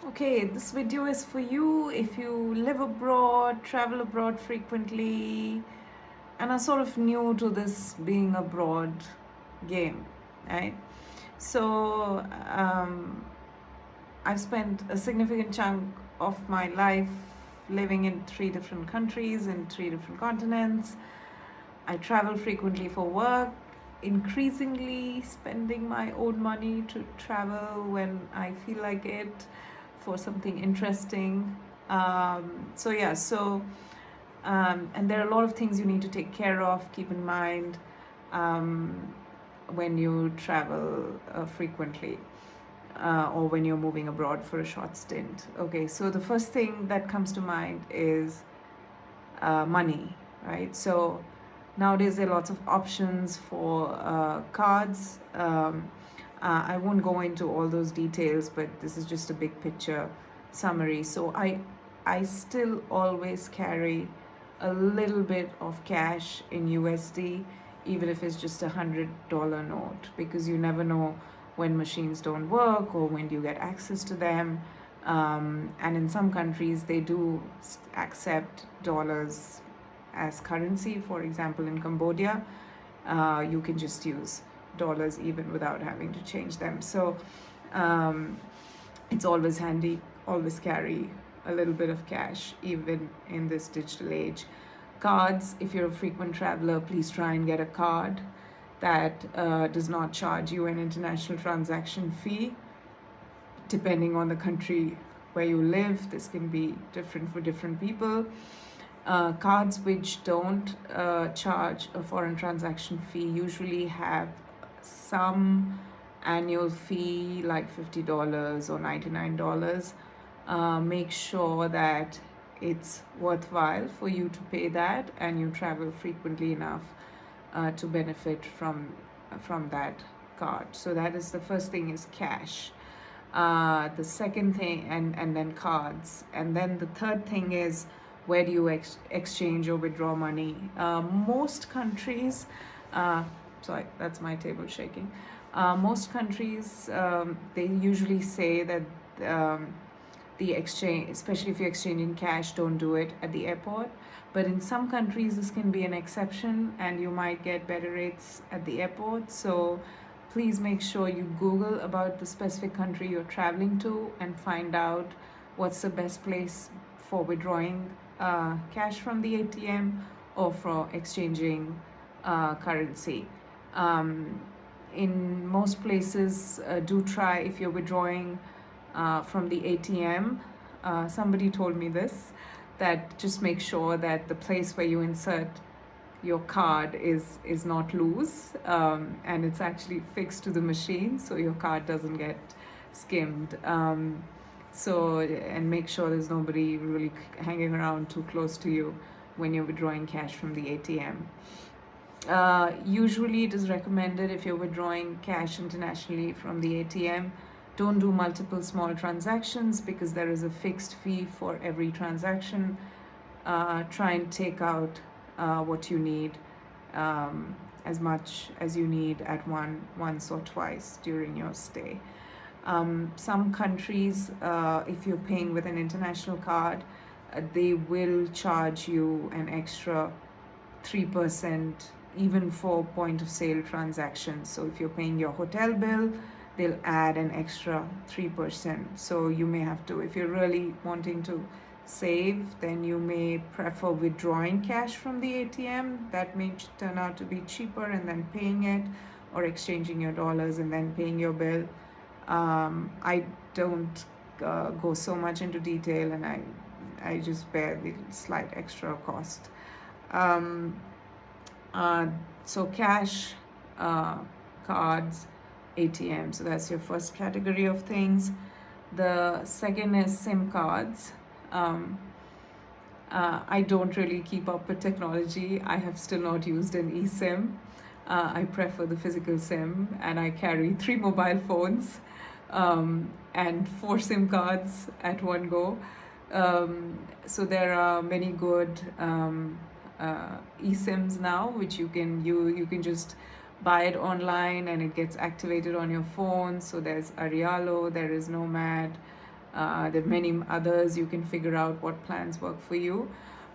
Okay, this video is for you if you live abroad, travel abroad frequently, and are sort of new to this being abroad game, right? So, I've spent a significant chunk of my life living in three different countries, in three different continents. I travel frequently for work, increasingly spending my own money to travel when I feel like it for something interesting. And there are a lot of things you need to take care of, keep in mind um, when you travel frequently. Or when you're moving abroad for a short stint. Okay, so the first thing that comes to mind is money, right? So nowadays there are lots of options for cards. I won't go into all those details, but this is just a big picture summary. So I still always carry a little bit of cash in USD, even if it's just $100 note, because you never know when machines don't work or when you get access to them. And in some countries, they do accept dollars as currency. For example, in Cambodia, you can just use dollars even without having to change them. So um, it's always handy, always carry a little bit of cash, even in this digital age. Cards, if you're a frequent traveler, please try and get a card that does not charge you an international transaction fee. Depending on the country where you live, this can be different for different people. Cards which don't charge a foreign transaction fee usually have some annual fee like $50 or $99. Make sure that it's worthwhile for you to pay that and you travel frequently enough to benefit from that card. So that is the first thing, is cash. The second thing, and then cards. And then the third thing is, where do you exchange or withdraw money? Most countries, sorry, that's my table shaking. Most countries, they usually say that the exchange, especially if you're exchanging cash, don't do it at the airport. But in some countries, this can be an exception, and you might get better rates at the airport. So please make sure you Google about the specific country you're traveling to and find out what's the best place for withdrawing cash from the ATM or for exchanging currency. In most places, do try, if you're withdrawing from the ATM. Somebody told me this, that just make sure that the place where you insert your card is not loose, and it's actually fixed to the machine so your card doesn't get skimmed. And make sure there's nobody really hanging around too close to you when you're withdrawing cash from the ATM. Usually, it is recommended, if you're withdrawing cash internationally from the ATM, don't do multiple small transactions because there is a fixed fee for every transaction. Try and take out what you need, as much as you need at once or twice during your stay. Some countries, if you're paying with an international card, they will charge you an extra 3%, even for point of sale transactions. So if you're paying your hotel bill, they'll add an extra 3%. So you may have to, if you're really wanting to save, then you may prefer withdrawing cash from the ATM. That may turn out to be cheaper, and then paying it, or exchanging your dollars and then paying your bill. I don't go so much into detail, and I just bear the slight extra cost. So cash, cards, ATM. So that's your first category of things. The second is SIM cards. I don't really keep up with technology. I have still not used an eSIM. I prefer the physical SIM, and I carry 3 mobile phones and 4 SIM cards at one go. So there are many good eSIMs now, which you can just buy it online and it gets activated on your phone. So there's Arialo, there is Nomad, There are many others. You can figure out what plans work for you.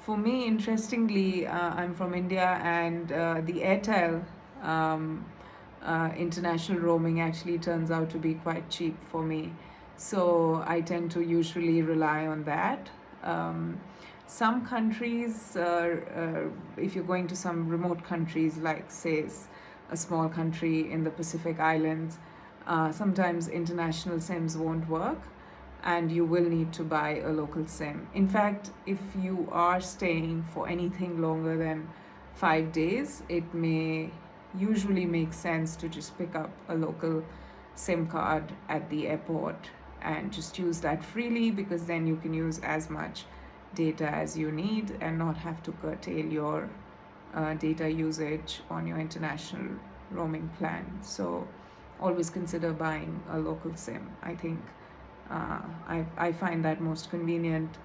For me, interestingly, I'm from India, and the Airtel international roaming actually turns out to be quite cheap for me. So I tend to usually rely on that. Some countries, if you're going to some remote countries, like, say, a small country in the Pacific Islands, sometimes international SIMs won't work, and you will need to buy a local SIM. In fact, if you are staying for anything longer than 5 days, it may usually make sense to just pick up a local SIM card at the airport and just use that freely, because then you can use as much data as you need and not have to curtail your data usage on your international roaming plan. So always consider buying a local SIM. I think I find that most convenient.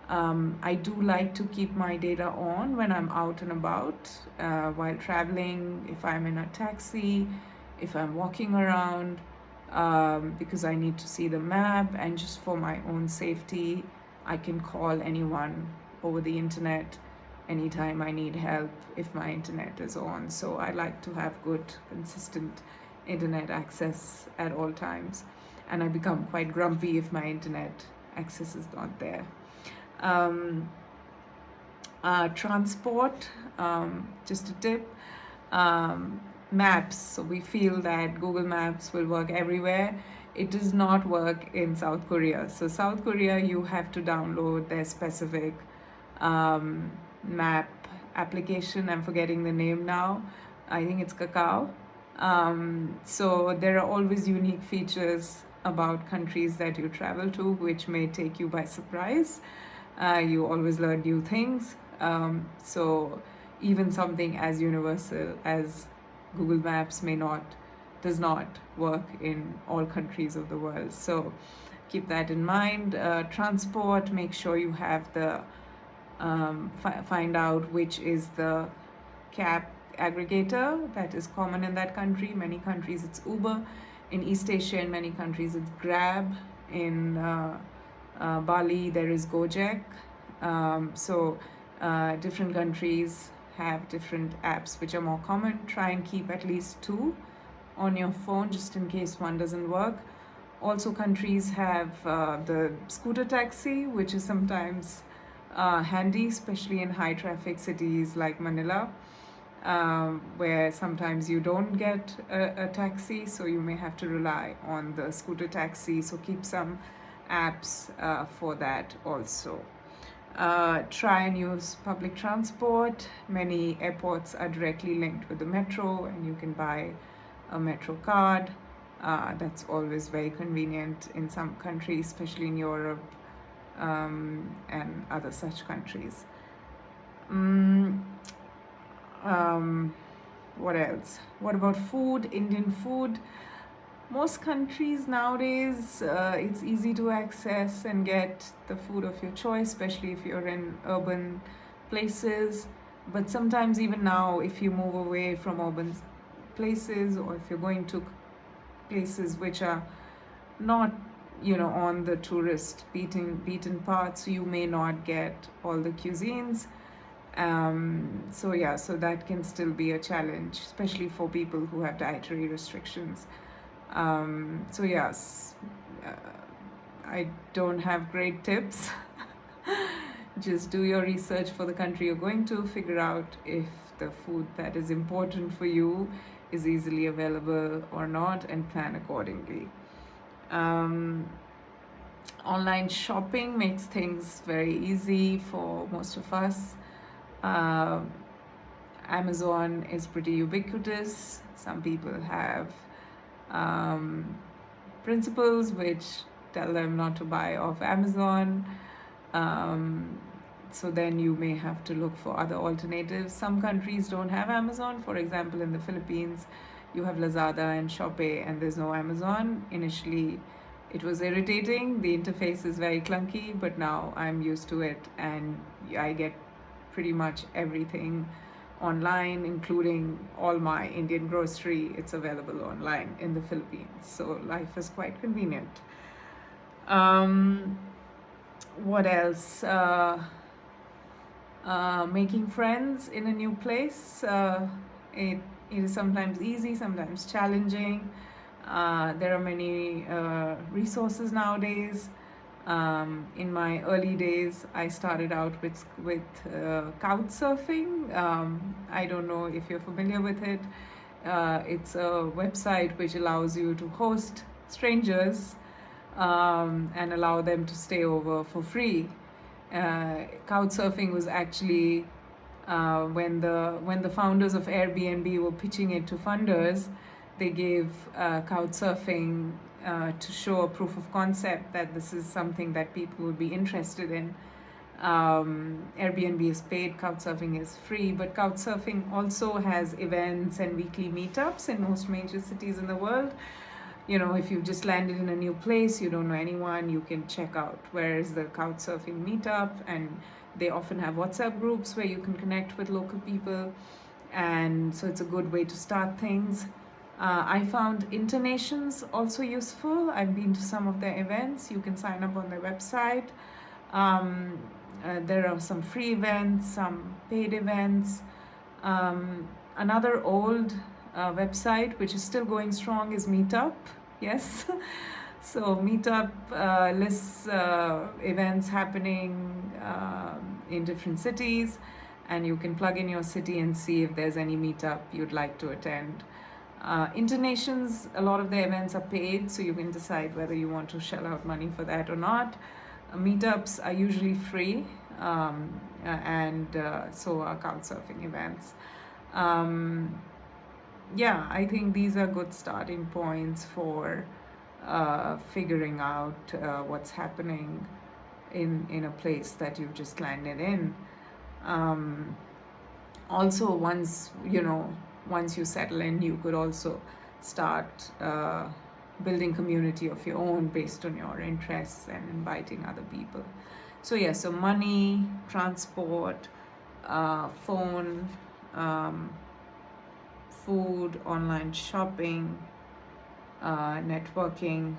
I do like to keep my data on when I'm out and about, while traveling, if I'm in a taxi, if I'm walking around, because I need to see the map, and just for my own safety, I can call anyone over the internet anytime I need help if my internet is on. So I like to have good, consistent internet access at all times. And I become quite grumpy if my internet access is not there. Transport, just a tip. Maps. So we feel that Google Maps will work everywhere. It does not work in South Korea. So South Korea, you have to download their specific map application. I'm forgetting the name now. I think it's Kakao. So there are always unique features about countries that you travel to, which may take you by surprise. You always learn new things. So even something as universal as Google Maps does not work in all countries of the world. So keep that in mind. Transport, make sure you have the find out which is the cab aggregator that is common in that country. Many countries it's Uber. In East Asia, in many countries it's Grab. In Bali, there is Gojek. So different countries have different apps which are more common. Try and keep at least 2 on your phone, just in case one doesn't work. Also, countries have the scooter taxi, which is sometimes handy, especially in high traffic cities like Manila, where sometimes you don't get a taxi, so you may have to rely on the scooter taxi. So keep some apps for that also. Try and use public transport. Many airports are directly linked with the metro, and you can buy a metro card. That's always very convenient in some countries, especially in Europe and other such countries. What else? What about food? Indian food. Most countries nowadays, it's easy to access and get the food of your choice, especially if you're in urban places. But sometimes, even now, if you move away from urban places, or if you're going to places which are not, on the tourist beaten paths, you may not get all the cuisines. So that can still be a challenge, especially for people who have dietary restrictions. I don't have great tips. Just do your research for the country you're going to, figure out if the food that is important for you is easily available or not, and plan accordingly. Online shopping makes things very easy for most of us. Amazon is pretty ubiquitous. Some people have principles which tell them not to buy off Amazon. So then you may have to look for other alternatives. Some countries don't have Amazon. For example, in the Philippines, you have Lazada and Shopee, and there's no Amazon. Initially, it was irritating. The interface is very clunky, but now I'm used to it, and I get pretty much everything online, including all my Indian grocery. It's available online in the Philippines. So life is quite convenient. Um, what else? Making friends in a new place. It, it is sometimes easy, sometimes challenging. There are many resources nowadays. In my early days, I started out with couch surfing. I don't know if you're familiar with it. It's a website which allows you to host strangers and allow them to stay over for free. Couch surfing was actually when the founders of Airbnb were pitching it to funders, they gave couch surfing to show a proof of concept that this is something that people would be interested in. Airbnb is paid, couchsurfing is free, but couchsurfing also has events and weekly meetups in most major cities in the world. You know, if you've just landed in a new place, you don't know anyone, you can check out where is the couchsurfing meetup, and they often have WhatsApp groups where you can connect with local people, and so it's a good way to start things. I found Internations also useful. I've been to some of their events. You can sign up on their website. There are some free events, some paid events. Another old website which is still going strong is Meetup. Yes. So Meetup lists events happening in different cities, and you can plug in your city and see if there's any meetup you'd like to attend. Internations, a lot of the events are paid, so you can decide whether you want to shell out money for that or not. Meetups are usually free, and so are couchsurfing events. Yeah, I think these are good starting points for figuring out what's happening in a place that you've just landed in. Also, once you settle in, you could also start building community of your own based on your interests and inviting other people. So yeah, so money, transport, phone, food, online shopping, networking.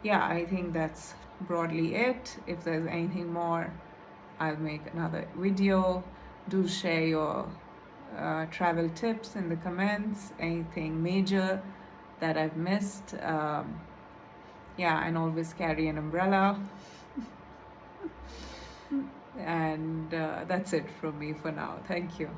Yeah, I think that's broadly it. If there's anything more, I'll make another video. Do share your travel tips in the comments, anything major that I've missed. Yeah, and always carry an umbrella. And that's it from me for now. Thank you.